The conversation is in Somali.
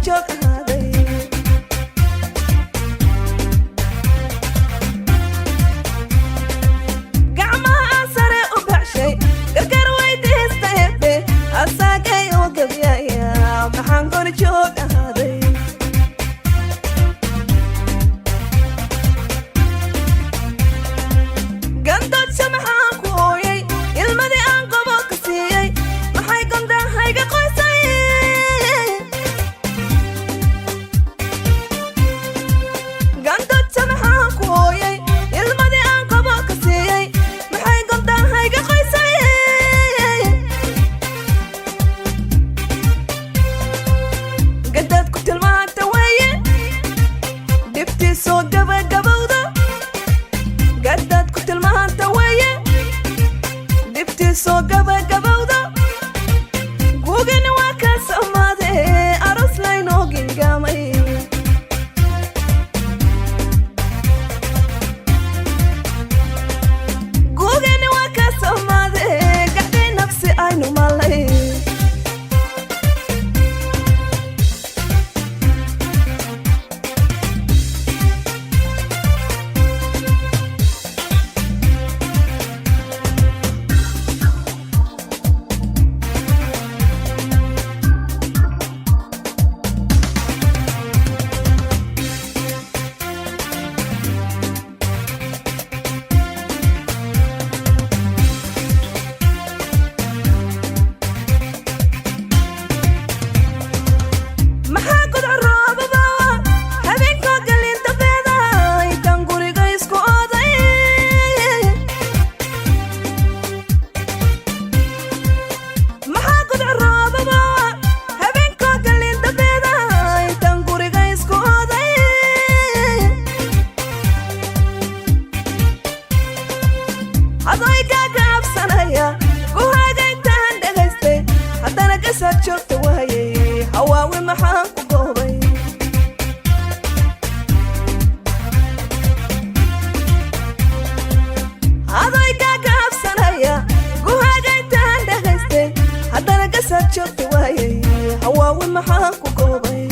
joog ahaaday gacmaha sare u baxshay gargar weydiista ebe asaagay oo gabyaya maxaan goor joog ahaaday gandad samaxaan ku ooyay ilmadii aan gobolka siiyey maxay gondahayga qoysay gandad samaxaan ku ooyay ilmadii aan gobolka siiyey maxay gondahayga qoysay gandad ku tilmaanta weeye dhibtii soo gabagabowda gandad ku tilmaanta weeye dhibtii soo gabagabowda gugina waa ka samaade aros laynoo gingaamay gugina waa ka samaade gacdii nafsi aynu malay maxaa gudco roobaba habeenkoo galin dambeeda intaan guriga isku ooday maxaa gudco roobaba habeenkoo galin dambeeda intaan guriga isku ooday adoy gaagaabsanaya guhaaga intaan dhagaystay haddana gasaad joogta waayay hawaawi maxaan ku goobay adoy gaagaabsanaya guhaaga intaan dhagaystay haddana gasaad joogta waayay hawaawi maxaan ku goobay